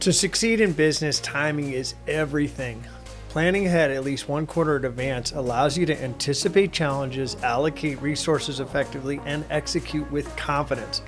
To succeed in business, timing is everything. Planning ahead at least one quarter in advance allows you to anticipate challenges, allocate resources effectively, and execute with confidence.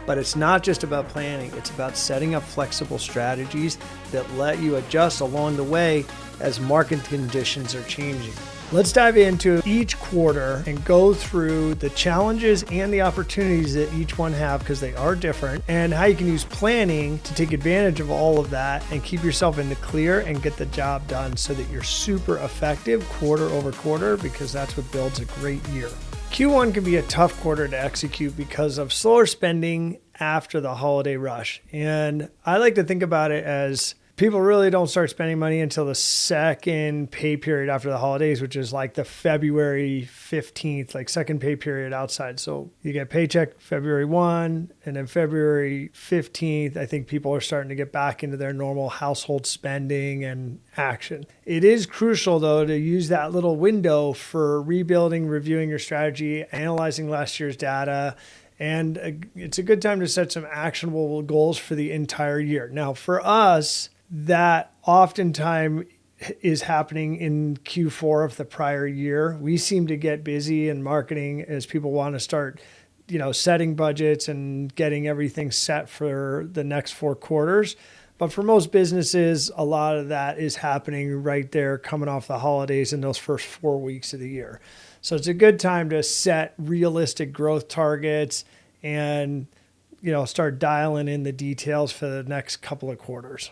But it's not just about planning, it's about setting up flexible strategies that let you adjust along the way as market conditions are changing. Let's dive into each quarter and go through the challenges and the opportunities that each one have, because they are different, and how you can use planning to take advantage of all of that and keep yourself in the clear and get the job done so that you're super effective quarter over quarter, because that's what builds a great year. Q1 can be a tough quarter to execute because of slower spending after the holiday rush. And I like to think about it as people really don't start spending money until the second pay period after the holidays, which is like the February 15th, like second pay period outside. So you get paycheck February 1, and then February 15th, I think people are starting to get back into their normal household spending and action. It is crucial, though, to use that little window for rebuilding, reviewing your strategy, analyzing last year's data, and it's a good time to set some actionable goals for the entire year. Now, for us, that oftentimes is happening in Q4 of the prior year. We seem to get busy in marketing as people want to start, setting budgets and getting everything set for the next 4 quarters. But for most businesses, a lot of that is happening right there coming off the holidays in those first 4 weeks of the year. So it's a good time to set realistic growth targets and, start dialing in the details for the next couple of quarters.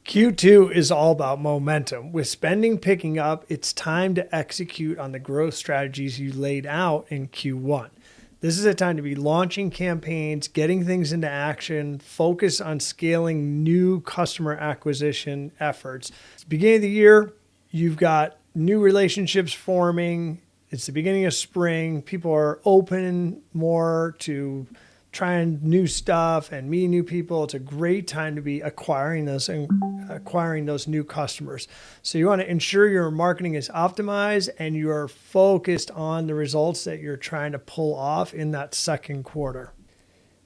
Q2 is all about momentum. With spending picking up, it's time to execute on the growth strategies you laid out in Q1. This is a time to be launching campaigns, getting things into action, focus on scaling new customer acquisition efforts. It's the beginning of the year, you've got new relationships forming. It's the beginning of spring. People are open more to trying new stuff and meeting new people. It's a great time to be acquiring those new customers. So you want to ensure your marketing is optimized and you are focused on the results that you're trying to pull off in that second quarter.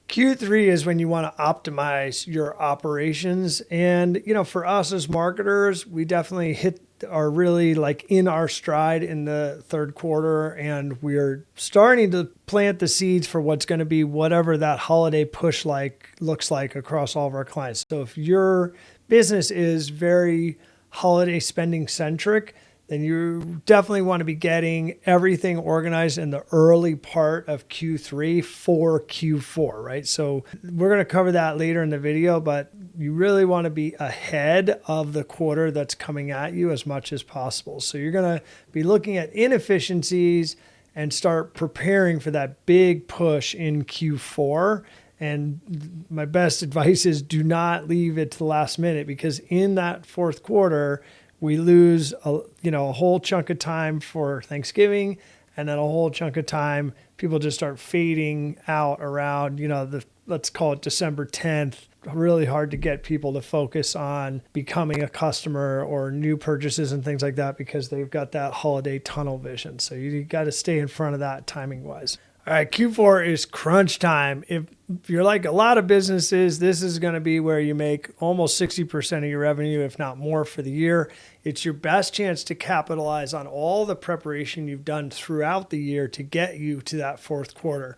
Q3 is when you want to optimize your operations. And, for us as marketers, we definitely are really in our stride in the third quarter. And we're starting to plant the seeds for what's going to be whatever that holiday push looks like across all of our clients. So if your business is very holiday spending centric, then you definitely want to be getting everything organized in the early part of Q3 for Q4, right? So we're going to cover that later in the video, but you really want to be ahead of the quarter that's coming at you as much as possible. So you're going to be looking at inefficiencies and start preparing for that big push in Q4. And my best advice is do not leave it to the last minute, because in that fourth quarter, we lose a whole chunk of time for Thanksgiving, and then a whole chunk of time people just start fading out around, let's call it December 10th. Really hard to get people to focus on becoming a customer or new purchases and things like that, because they've got that holiday tunnel vision. So you got to stay in front of that timing wise. All right, Q4 is crunch time. If you're like a lot of businesses, this is going to be where you make almost 60% of your revenue, if not more, for the year. It's your best chance to capitalize on all the preparation you've done throughout the year to get you to that fourth quarter.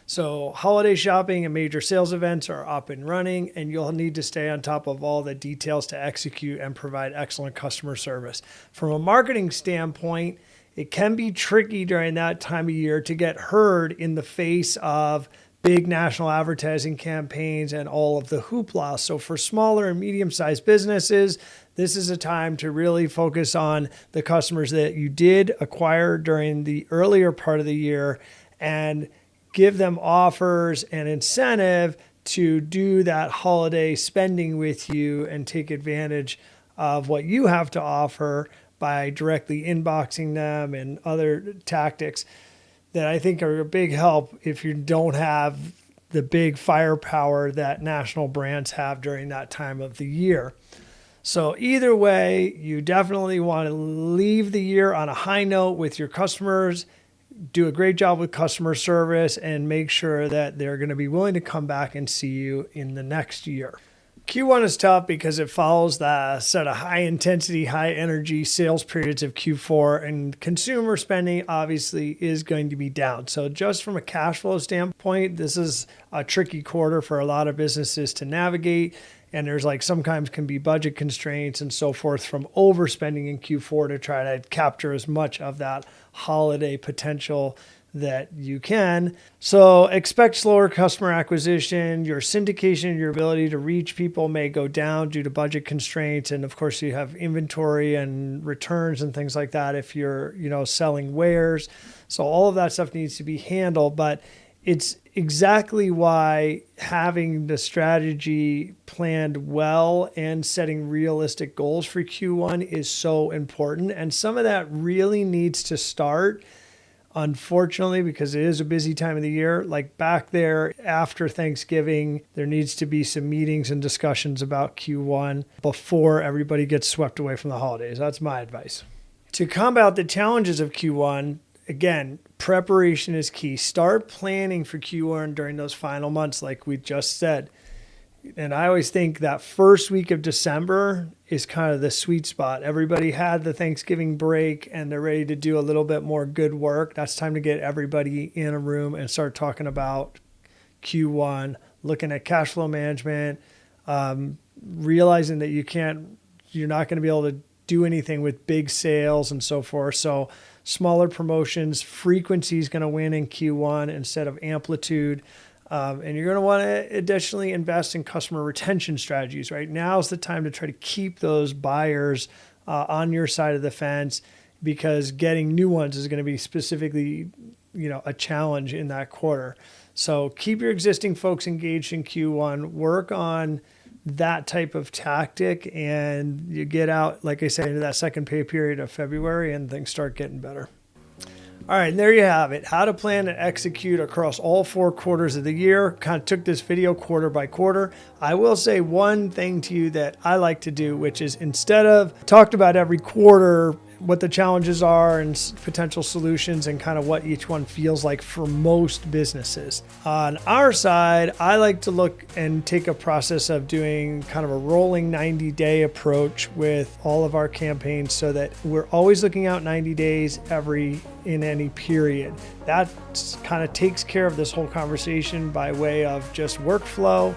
So holiday shopping and major sales events are up and running, and you'll need to stay on top of all the details to execute and provide excellent customer service. From a marketing standpoint, it can be tricky during that time of year to get heard in the face of big national advertising campaigns and all of the hoopla. So for smaller and medium-sized businesses, this is a time to really focus on the customers that you did acquire during the earlier part of the year and give them offers and incentive to do that holiday spending with you and take advantage of what you have to offer by directly inboxing them and other tactics that I think are a big help if you don't have the big firepower that national brands have during that time of the year. So either way, you definitely want to leave the year on a high note with your customers, do a great job with customer service, and make sure that they're going to be willing to come back and see you in the next year. Q1 is tough because it follows the set of high intensity, high energy sales periods of Q4, and consumer spending obviously is going to be down. So just from a cash flow standpoint, this is a tricky quarter for a lot of businesses to navigate. And there's sometimes can be budget constraints and so forth from overspending in Q4 to try to capture as much of that holiday potential that you can. So expect slower customer acquisition. Your syndication, your ability to reach people may go down due to budget constraints. And of course you have inventory and returns and things like that if you're, selling wares. So all of that stuff needs to be handled, but it's exactly why having the strategy planned well and setting realistic goals for Q1 is so important. And some of that really needs to start, unfortunately, because it is a busy time of the year. Like back there after Thanksgiving, there needs to be some meetings and discussions about Q1 before everybody gets swept away from the holidays. That's my advice. To combat the challenges of Q1, again, preparation is key. Start planning for Q1 during those final months, like we just said. And I always think that first week of December is kind of the sweet spot. Everybody had the Thanksgiving break and they're ready to do a little bit more good work. That's time to get everybody in a room and start talking about Q1, looking at cash flow management, realizing that you're not going to be able to do anything with big sales and so forth. So smaller promotions, frequency is going to win in Q1 instead of amplitude. And you're going to want to additionally invest in customer retention strategies. Right now is the time to try to keep those buyers on your side of the fence, because getting new ones is going to be specifically, a challenge in that quarter. So keep your existing folks engaged in Q1, work on that type of tactic, and you get out, like I said, into that second pay period of February and things start getting better. All right, and there you have it. How to plan and execute across all 4 quarters of the year. Kind of took this video quarter by quarter. I will say one thing to you that I like to do, which is instead of talked about every quarter, what the challenges are and potential solutions and kind of what each one feels like for most businesses. On our side, I like to look and take a process of doing kind of a rolling 90-day approach with all of our campaigns so that we're always looking out 90 days in any period. That kind of takes care of this whole conversation by way of just workflow.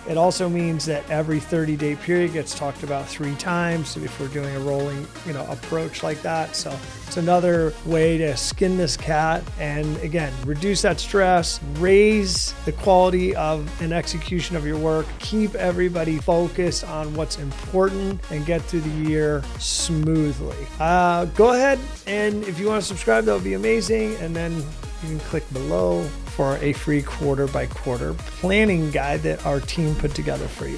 It also means that every 30-day period gets talked about 3 times if we're doing a rolling, approach like that. So it's another way to skin this cat and, again, reduce that stress, raise the quality of an execution of your work, keep everybody focused on what's important, and get through the year smoothly. Go ahead, and if you want to subscribe, that would be amazing. And then you can click below for a free quarter by quarter planning guide that our team put together for you.